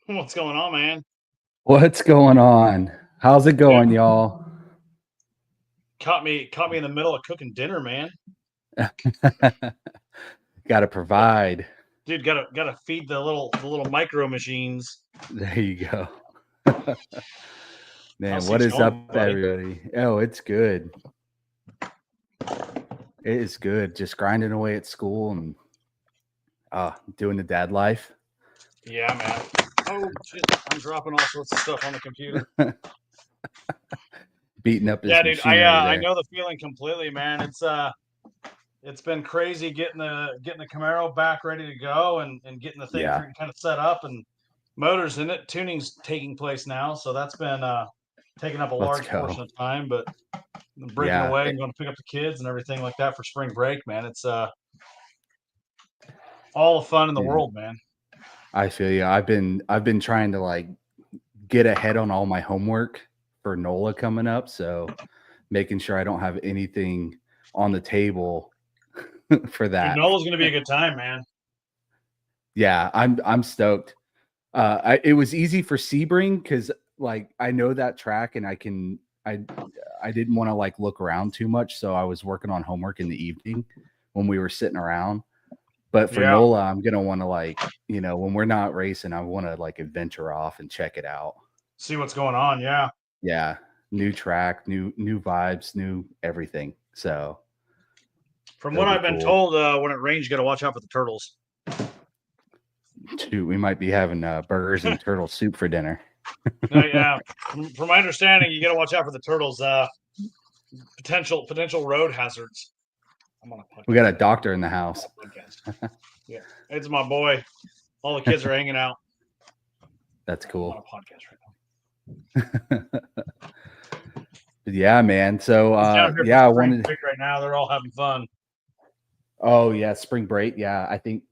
What's going on, man? What's going on? How's it Dude, going, y'all? caught me in the middle of cooking dinner, man. Got to provide. Dude, gotta feed the little micro machines. There you go. Man, How's what things is going, up, buddy? everybody? Oh, it's good. It is good. Just grinding away at school and doing the dad life. Yeah, man. Oh shit, I'm dropping all sorts of stuff on the computer. Beating up Yeah, his dude, I machinery I there. know the feeling completely, man. It's been crazy getting the Camaro back ready to go and getting the thing Yeah, kind of set up and motors in it. Tuning's taking place now, so that's been taking up a let's large go. portion of time, but breaking Yeah, away and going to pick up the kids and everything like that for spring break, man. It's all the fun in the yeah, world, man. I feel you. I've been trying to like get ahead on all my homework for NOLA coming up, so making sure I don't have anything on the table for Dude, that. Nola's gonna be a good time, man. Yeah, I'm stoked. It was easy for Sebring because like I know that track and I didn't want to like look around too much, so I was working on homework in the evening when we were sitting around. But for Yeah. NOLA, I'm gonna want to like when we're not racing, I want to like adventure off and check it out. See what's going on. Yeah. Yeah, new track, new vibes, new everything. So From it'll what be I've been cool. told, when it rains, you got to watch out for the turtles. Shoot, we might be having burgers and turtle soup for dinner. No, yeah. From my understanding, you got to watch out for the turtles. Potential road hazards. I'm on a We podcast. got a doctor in the I'm house. on a podcast. Yeah, it's my boy. All the kids are hanging out. That's I'm on a cool. podcast right now. Yeah, man. So He's down here for yeah, I spring wanted break right now. They're all having fun. oh yeah, spring break. Yeah, I think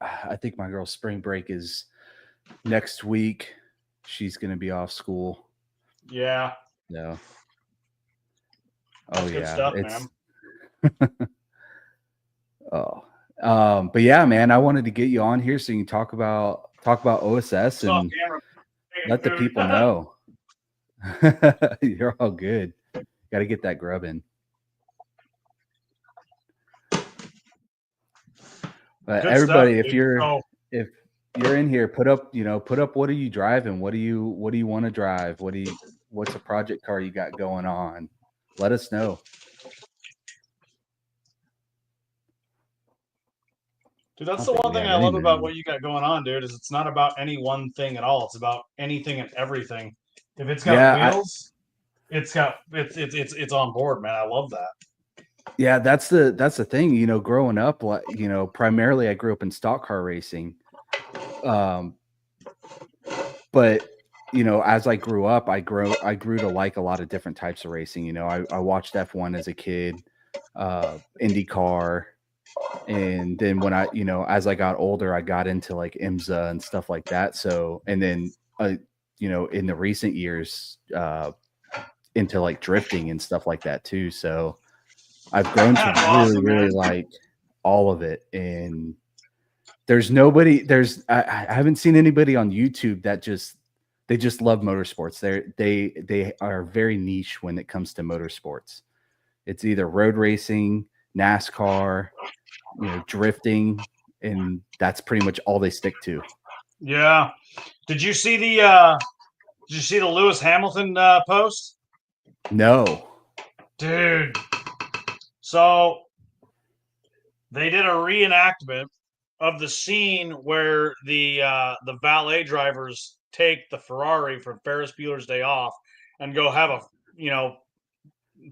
my girl's spring break is next week. She's gonna be off school. Yeah, No. Oh that's good yeah. stuff, man. It's oh but yeah, man, I wanted to get you on here so you can talk about OSS It's off and camera. let the Taking people food. know. You're all good. Gotta get that grub in. But Good stuff, everybody, if dude. you're So, if you're in here, put up what are you driving? What do you want to drive? What's a project car you got going on? Let us know. dude, I that's don't the think one we thing have I any love about new. what you got going on, dude. Is it's not about any one thing at all. It's about anything and everything. If it's got Yeah, wheels, it's on board, man. I love that. yeah, that's the thing. Growing up, like primarily I grew up in stock car racing. Um, but as I grew up, I grew to like a lot of different types of racing. I watched F1 as a kid, IndyCar. And then when as I got older, I got into like IMSA and stuff like that. So, and then, in the recent years, into like drifting and stuff like that too. So I've grown to That's really, awesome, really man. like all of it. And I haven't seen anybody on YouTube that they just love motorsports. They are very niche when it comes to motorsports. It's either road racing, NASCAR, drifting, and that's pretty much all they stick to. Yeah. Did you see the Did you see the Lewis Hamilton post, No. dude? So they did a reenactment of the scene where the valet drivers take the Ferrari from Ferris Bueller's Day Off and go have a you know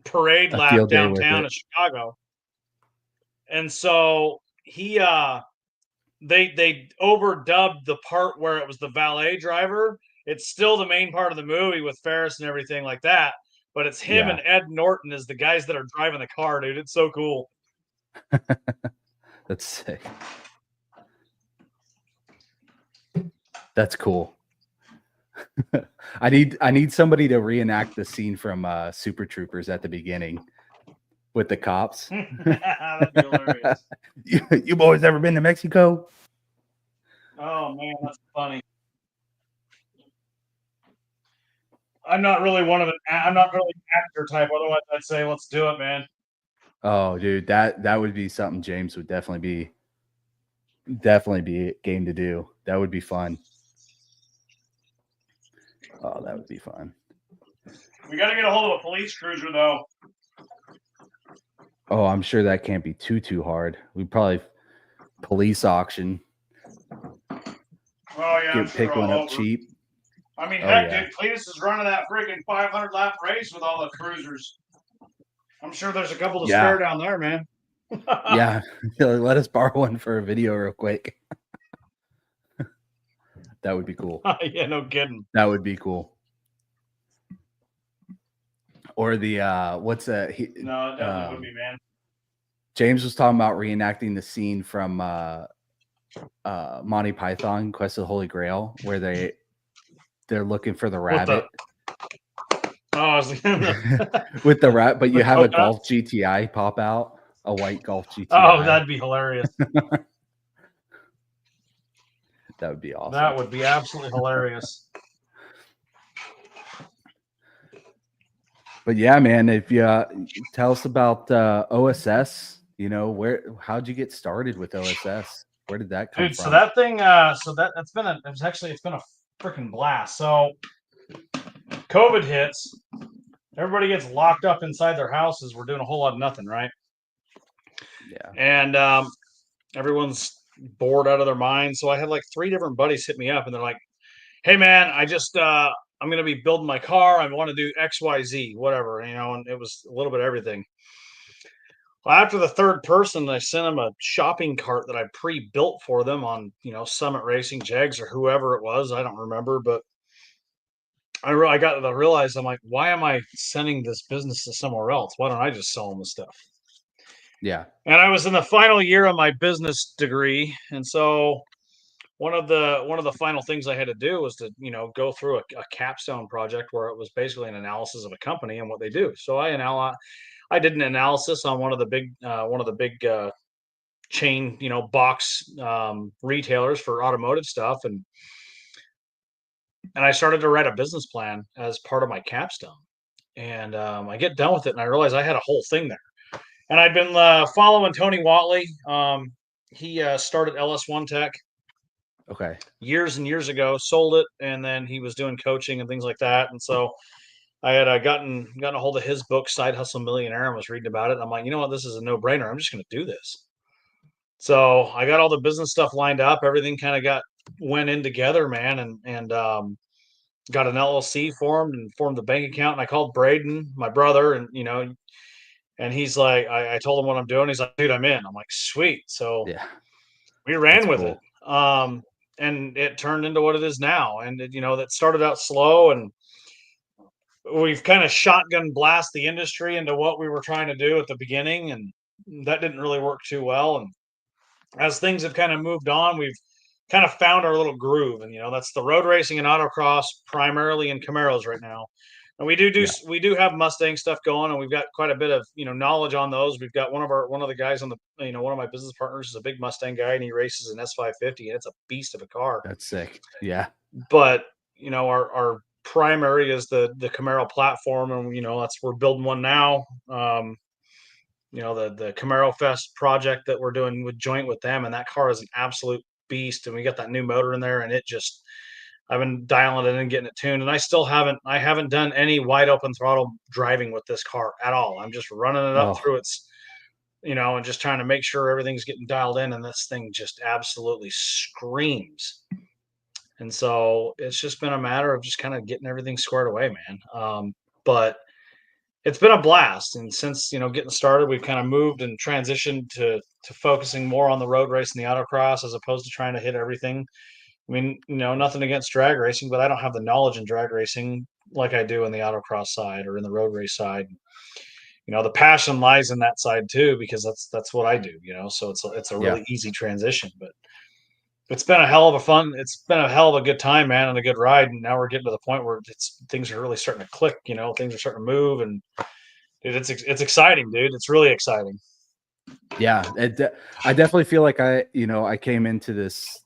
parade A lap field day with downtown it. of Chicago. And so they overdubbed the part where it was the valet driver. It's still the main part of the movie with Ferris and everything like that, but it's him Yeah. and Ed Norton as the guys that are driving the car, dude. It's so cool. That's sick. That's cool. I need somebody to reenact the scene from Super Troopers at the beginning with the cops. That'd be hilarious. You boys ever been to Mexico? Oh man, that's funny. I'm not really I'm not really an actor type. Otherwise, I'd say let's do it, man. Oh, dude, that would be something James would definitely be game to do. That would be fun. Oh, that would be fun. We got to get a hold of a police cruiser, though. Oh, I'm sure that can't be too hard. We'd probably police auction. Oh yeah, Pick one up cheap. I mean, heck, dude, Cletus is running that freaking 500 lap race with all the cruisers. I'm sure there's a couple to spare down there, man. Yeah, let us borrow one for a video real quick. That would be cool. Yeah, no kidding. That would be cool. Or the what's no, it definitely would be, man. James was talking about reenacting the scene from Monty Python, Quest of the Holy Grail, where they're looking for the rabbit. With the rat, but you have a Golf GTI pop out, a white Golf GTI. Oh, that'd be hilarious. That would be awesome. That would be absolutely hilarious. But yeah, man, if you tell us about OSS, how'd you get started with OSS? Where did that come from? So that thing, it's been a freaking blast. So COVID hits, everybody gets locked up inside their houses. We're doing a whole lot of nothing, right? Yeah. And everyone's bored out of their mind. So I had like 3 different buddies hit me up, and they're like, "Hey, man, I'm going to be building my car. I want to do XYZ, whatever, and it was a little bit of everything." Well, after the 3rd person, I sent them a shopping cart that I pre-built for them on, Summit Racing, Jags, or whoever it was. I don't remember, but I got to realize, I'm like, why am I sending this business to somewhere else? Why don't I just sell them the stuff? Yeah. And I was in the final year of my business degree, and so one of the final things I had to do was to go through a capstone project where it was basically an analysis of a company and what they do. So I did an analysis on one of the big chain box retailers for automotive stuff, and I started to write a business plan as part of my capstone. And I get done with it, and I realized I had a whole thing there. And I'd been following Tony Watley. He started LS1 Tech. Okay. Years and years ago, sold it, and then he was doing coaching and things like that. And so I had gotten a hold of his book, Side Hustle Millionaire, and was reading about it. And I'm like, you know what, this is a no-brainer. I'm just going to do this. So I got all the business stuff lined up. Everything kind of went in together, man, and got an LLC formed and formed the bank account. And I called Braden, my brother, and and he's like, I told him what I'm doing. He's like, dude, I'm in. I'm like, sweet. So yeah, we ran with it. And it turned into what it is now. And that started out slow, and we've kind of shotgun blast the industry into what we were trying to do at the beginning, and that didn't really work too well. And as things have kind of moved on, we've kind of found our little groove, and that's the road racing and autocross, primarily in Camaros right now. And we do have Mustang stuff going, and we've got quite a bit of knowledge on those. We've got one of the guys on the one of my business partners is a big Mustang guy, and he races an S550, and it's a beast of a car. That's sick. Yeah. But our primary is the Camaro platform, and we're building one now. The Camaro Fest project that we're doing with joint with them, and that car is an absolute beast. And we got that new motor in there, and I've been dialing it in and getting it tuned, and I haven't done any wide open throttle driving with this car at all. I'm just running it up through its, and just trying to make sure everything's getting dialed in, and this thing just absolutely screams. And so it's just been a matter of just kind of getting everything squared away, man. But it's been a blast. And since, getting started, we've kind of moved and transitioned to focusing more on the road race and the autocross, as opposed to trying to hit everything. I mean, nothing against drag racing, but I don't have the knowledge in drag racing like I do in the autocross side or in the road race side. The passion lies in that side too, because that's what I do, so it's a really easy transition. But it's been a hell of a good time, man, and a good ride. And now we're getting to the point where things are really starting to click, things are starting to move, and dude, it's exciting, dude. It's really exciting. Yeah. I definitely feel like I came into this,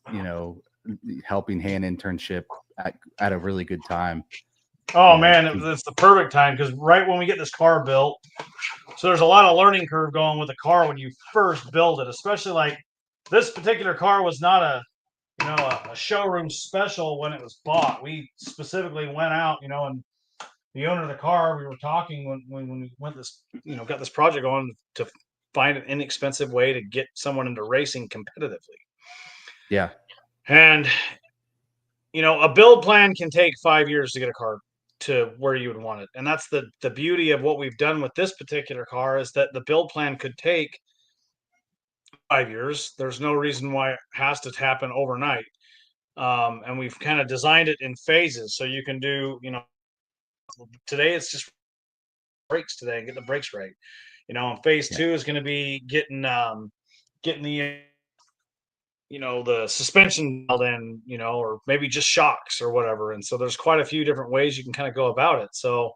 helping hand internship at a really good time. Oh Yeah, man, it's the perfect time because right when we get this car built, so there's a lot of learning curve going with the car when you first build it, especially like this particular car was not a showroom special when it was bought. We specifically went out, and the owner of the car, we were talking when we went this, got this project on to find an inexpensive way to get someone into racing competitively. yeah, And a build plan can take 5 years to get a car to where you would want it. And that's the beauty of what we've done with this particular car is that the build plan could take 5 years. There's no reason why it has to happen overnight. And we've kind of designed it in phases. So you can do, today it's just brakes today and get the brakes right. And phase yeah, 2 is going to be getting the the suspension dialed in, or maybe just shocks or whatever. And so there's quite a few different ways you can kind of go about it. So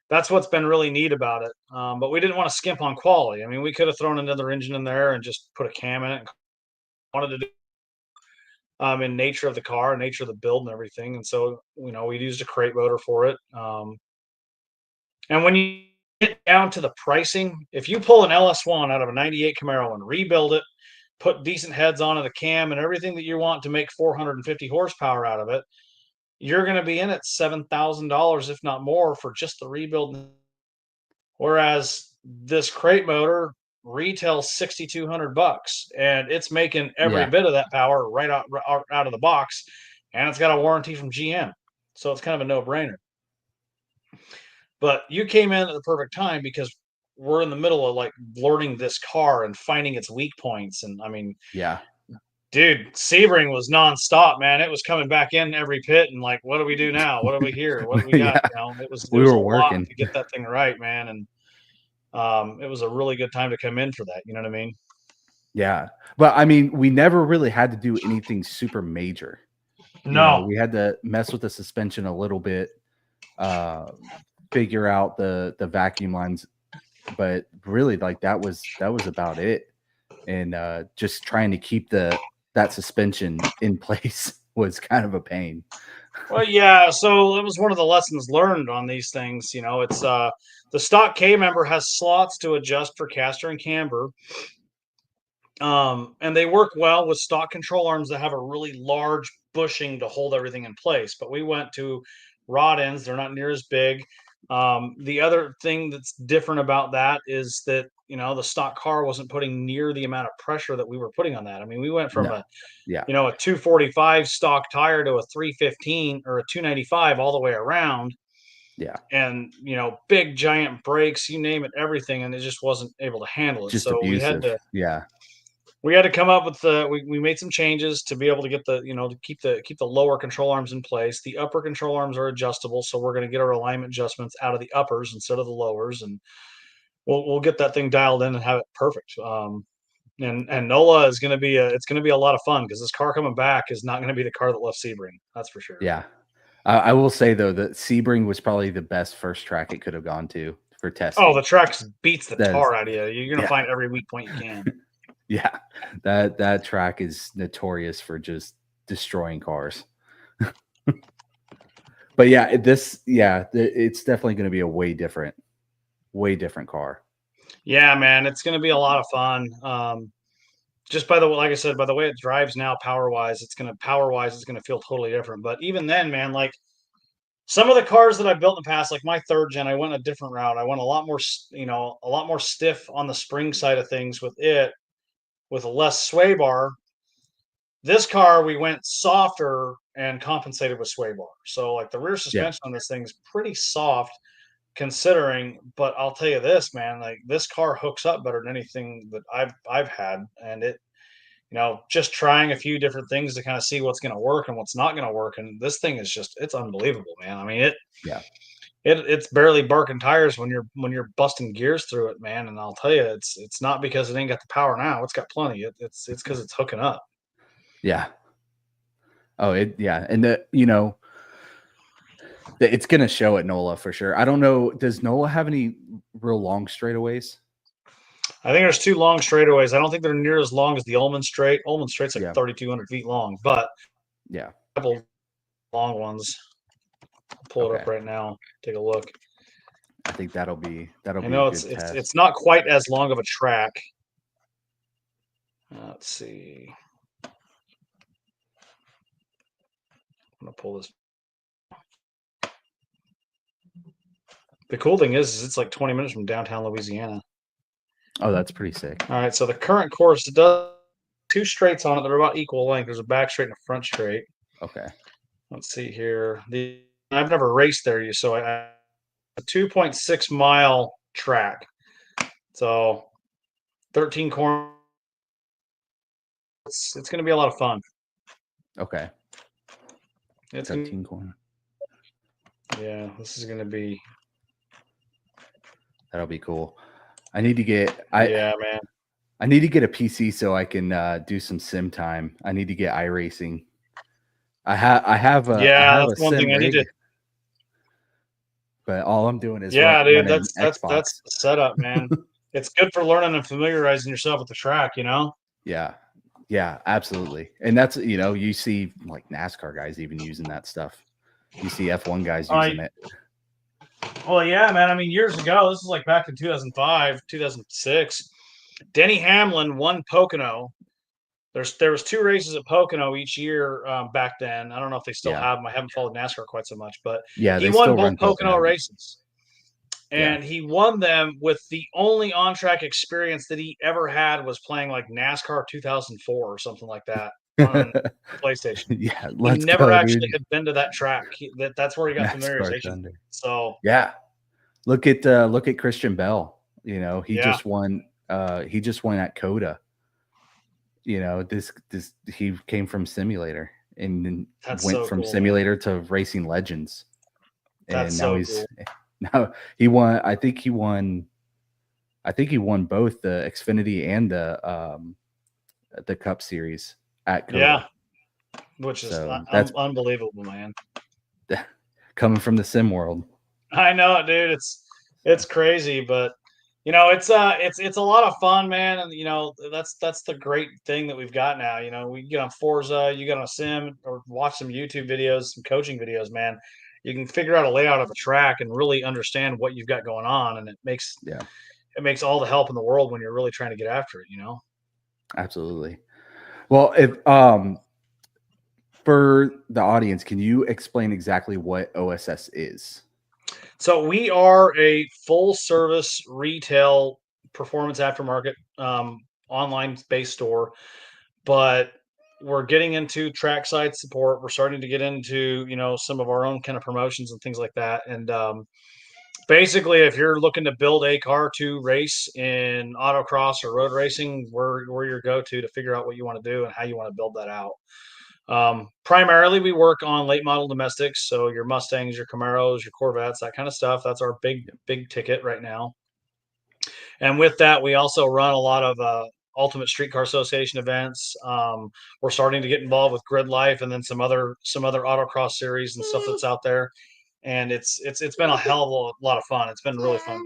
that's what's been really neat about it. But we didn't want to skimp on quality. I mean, we could have thrown another engine in there and just put a cam in it. And wanted to do in nature of the car, nature of the build, and everything. And so we used a crate motor for it. And when you get down to the pricing, if you pull an LS1 out of a '98 Camaro and rebuild it, put decent heads on it, a cam, and everything that you want to make 450 horsepower out of it, you're going to be in at $7,000, if not more, for just the rebuild. Whereas this crate motor retails $6,200, and it's making every yeah. bit of that power right out of the box, and it's got a warranty from GM, so it's kind of a no-brainer. But you came in at the perfect time because we're in the middle of like learning this car and finding its weak points. And I mean, Yeah. dude, Sebring was nonstop, man. It was coming back in every pit and like, what do we do now? What do we hear? What do we got? Yeah. It was We a were lot working. to get that thing right, man. And it was a really good time to come in for that. You know what I mean? Yeah. But I mean, we never really had to do anything super major. No. We had to mess with the suspension a little bit, figure out the vacuum lines, but really like that was about it. And just trying to keep that suspension in place was kind of a pain. Well, yeah. So it was one of the lessons learned on these things. It's the stock K member has slots to adjust for caster and camber. And they work well with stock control arms that have a really large bushing to hold everything in place. But we went to rod ends; they're not near as big. The other thing that's different about that is that the stock car wasn't putting near the amount of pressure that we were putting on that. I mean, we went from No. Yeah. a 245 stock tire to a 315 or a 295 all the way around, Yeah. and big giant brakes, you name it, everything, and it just wasn't able to handle it. Just So we had abusive. to Yeah. come up with we made some changes to be able to get to keep the lower control arms in place. The upper control arms are adjustable, so we're going to get our alignment adjustments out of the uppers instead of the lowers, and we'll get that thing dialed in and have it perfect. And NOLA is going to be it's going to be a lot of fun because this car coming back is not going to be the car that left Sebring. That's for sure. Yeah. I will say though that Sebring was probably the best first track it could have gone to for testing. Oh, the track beats the That is- tar out of you. You're going to find every weak point you can. Yeah, that track is notorious for just destroying cars. But yeah, it's definitely going to be a way different car. Yeah, man, it's going to be a lot of fun. Just like I said, by the way it drives now, power wise, it's going to feel totally different. But even then, man, like some of the cars that I built in the past, like my third gen, I went a different route. I went a lot more stiff on the spring side of things with it, with a less sway bar. This car, we went softer and compensated with sway bar. So like the rear suspension on this thing is pretty soft considering, but I'll tell you this, man, like this car hooks up better than anything that I've had. And it, just trying a few different things to kind of see what's going to work and what's not going to work. And this thing is it's unbelievable, man. I mean, it's barely barking tires when you're busting gears through it, man. And I'll tell you, it's not because it ain't got the power now. It's got plenty. It's because it's hooking up. Yeah. Oh, and it's going to show at NOLA for sure. I don't know. Does NOLA have any real long straightaways? I think there's 2 long straightaways. I don't think they're near as long as the Ullman Straight. Ullman Straight's like 3,200 feet long, but yeah, a couple long ones. Pull it up Okay. right now. Take a look. I think that'll be I a know good test. it's not quite as long of a track. Let's see. I'm gonna pull this. The cool thing is it's like 20 minutes from downtown Louisiana. Oh, that's pretty sick. All right, so the current course does 2 straights on it that are about equal length. There's a back straight and a front straight. Okay. Let's see here. I've never raced there, so a 2.6 mile track. So 13 corners. It's going to be a lot of fun. Okay. It's 13 corner. Yeah, this is going to be. That'll be cool. I need to get. Yeah, man. I need to get a PC so I can do some sim time. I need to get iRacing. I have a That's one sim thing I need rig, to. but all I'm doing is Dude, running that's Xbox. the setup, man. It's good for learning and familiarizing yourself with the track, you know. Yeah, absolutely. And that's, you see like NASCAR guys even using that stuff. You see F1 guys using it. Well, yeah, man. I mean, years ago, this is like back in 2005, 2006. Denny Hamlin won Pocono. There was 2 races at Pocono each year back then. I don't know if they still have them. I haven't followed NASCAR quite so much, but yeah, he they won still both run Pocono races. And Yeah. he won them with the only on-track experience that he ever had was playing like NASCAR 2004 or something like that on PlayStation. Yeah, He never actually had been to that track. That's where he got NASCAR familiarization. Thunder. So yeah, look at Christian Bell. He just won. He just won at Coda. This he came from simulator and then went from simulator to Racing Legends, and now he's cool. Now he won. I think he won both the Xfinity and the Cup Series at Coda. Yeah, which is that's unbelievable, man. Coming from the sim world. I know, dude. It's crazy, but it's a lot of fun, man. And that's the great thing that we've got now. We get on Forza, you get on a sim, or watch some YouTube videos, some coaching videos, man. You can figure out a layout of a track and really understand what you've got going on, and it makes all the help in the world when you're really trying to get after it. Absolutely. Well, if for the audience, can you explain exactly what OSS is? So we are a full service retail performance aftermarket online based store, but we're getting into trackside support. We're starting to get into some of our own kind of promotions and things like that. And basically, if you're looking to build a car to race in autocross or road racing, we're your go-to to figure out what you want to do and how you want to build that out. Primarily, we work on late model domestics, so your Mustangs, your Camaros, your Corvettes, that kind of stuff. That's our big ticket right now. And with that, we also run a lot of Ultimate Streetcar Association events. We're starting to get involved with Grid Life and then some other autocross series and stuff that's out there. And it's been a hell of a lot of fun. It's been really fun.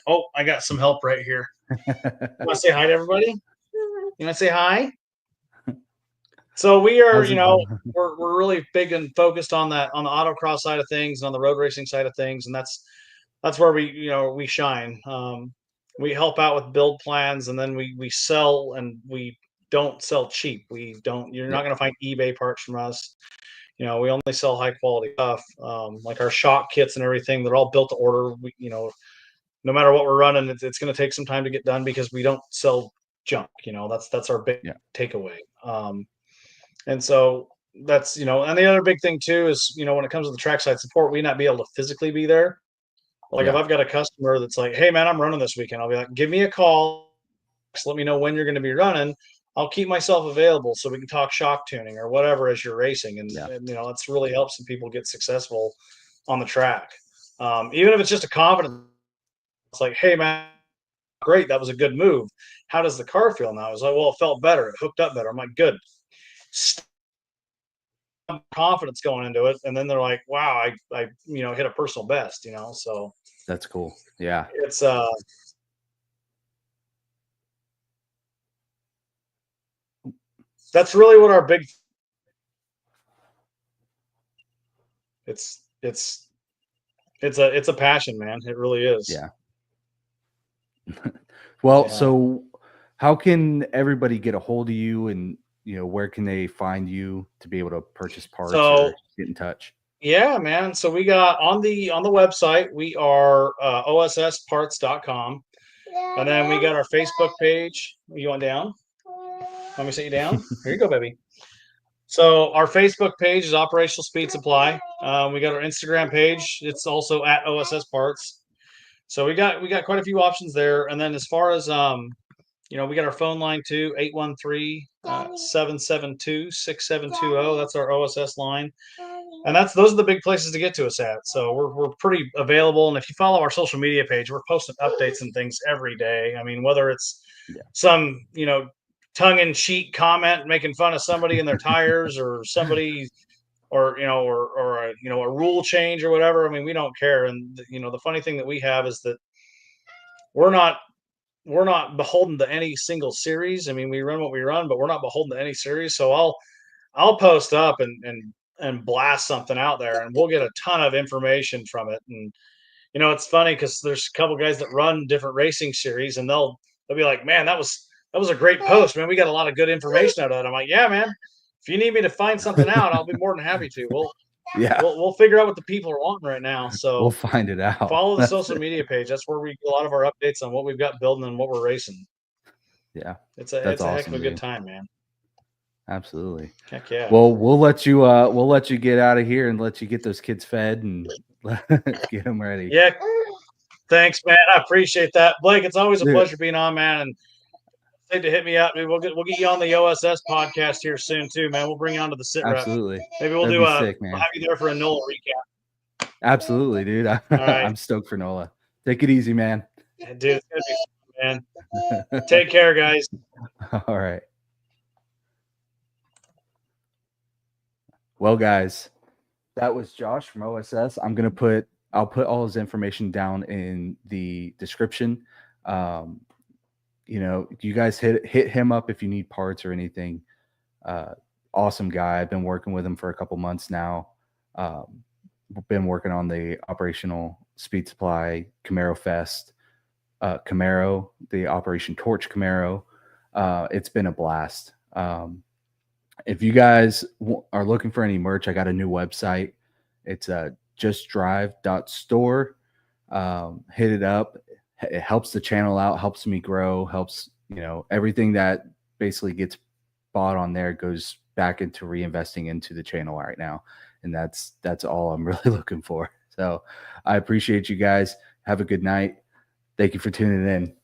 Oh, I got some help right here. You want to say hi to everybody? You want to say hi? So we are, we're really big and focused on that, on the autocross side of things and on the road racing side of things, and that's where we shine. We help out with build plans, and then we sell, and we don't sell cheap. You're not going to find eBay parts from us. We only sell high quality stuff, like our shock kits and everything. They're all built to order. No matter what we're running, it's going to take some time to get done because we don't sell junk. That's our big takeaway. And so that's, and the other big thing too is, when it comes to the trackside support, we not be able to physically be there. Like if I've got a customer that's like, hey man, I'm running this weekend, I'll be like, give me a call. Just let me know when you're going to be running. I'll keep myself available so we can talk shock tuning or whatever as you're racing. And it's really helps some people get successful on the track. Even if it's just a confidence, it's like, hey man, great. That was a good move. How does the car feel now? I was like, well, it felt better. It hooked up better. I'm like, good. Confidence going into it, and then they're like, wow, I hit a personal best, so that's cool. Yeah, it's that's really what our big it's It's a passion, man. It really is. Yeah. Well, Yeah. so how can everybody get a hold of you, and where can they find you to be able to purchase parts So or get in touch? yeah, man. So we got on the website, we are ossparts.com. And then we got our Facebook page. You want down? Let me sit you down. Here you go, baby. So our Facebook page is Operational Speed Supply. We got our Instagram page. It's also at OSS Parts. So we got quite a few options there. And then as far as we got our phone line too, 813-772-6720. That's our OSS line. And those are the big places to get to us at. So we're pretty available. And if you follow our social media page, we're posting updates and things every day. I mean, whether it's Yeah. some, tongue-in-cheek comment making fun of somebody and their tires, or somebody, or a rule change or whatever. I mean, we don't care. And the funny thing that we have is that we're not beholden to any single series. I mean, we run what we run, but we're not beholden to any series. So I'll post up and blast something out there, and we'll get a ton of information from it. And it's funny because there's a couple guys that run different racing series, and they'll be like, "Man, that was a great post, man. We got a lot of good information out of it." I'm like, "Yeah, man. If you need me to find something out, I'll be more than happy to. Yeah, We'll figure out what the people are wanting right now." we'll So find it out. follow the social media page. That's where we get a lot of our updates on what we've got building and what we're racing. Yeah, It's that's a heck of awesome, a good dude. time, man. Absolutely. Heck yeah. Well, we'll let you get out of here and let you get those kids fed and get them ready. Yeah. Thanks, man. I appreciate that, Blake. It's always a Dude, pleasure being on, man. And say to hit me up. We'll get you on the OSS podcast here soon too, man. We'll bring you on to the sit rep. absolutely. Maybe we'll That'd do be we'll sick, man. have you there for a NOLA recap. Absolutely, dude. All right, I'm stoked for NOLA. Take it easy, man. dude. It's gonna be fun, man. Take care, guys. All right. Well, guys, that was Josh from OSS. I'll put all his information down in the description. You guys hit him up if you need parts or anything. Awesome guy. I've been working with him for a couple months now. Been working on the Operational Speed Supply Camaro Fest, Camaro, the Operation Torch Camaro. It's been a blast. If you guys are looking for any merch, I got a new website. It's justdrive.store. Hit it up. It helps the channel out, helps me grow, helps, everything that basically gets bought on there goes back into reinvesting into the channel right now. And that's all I'm really looking for. So I appreciate you guys. Have a good night. Thank you for tuning in.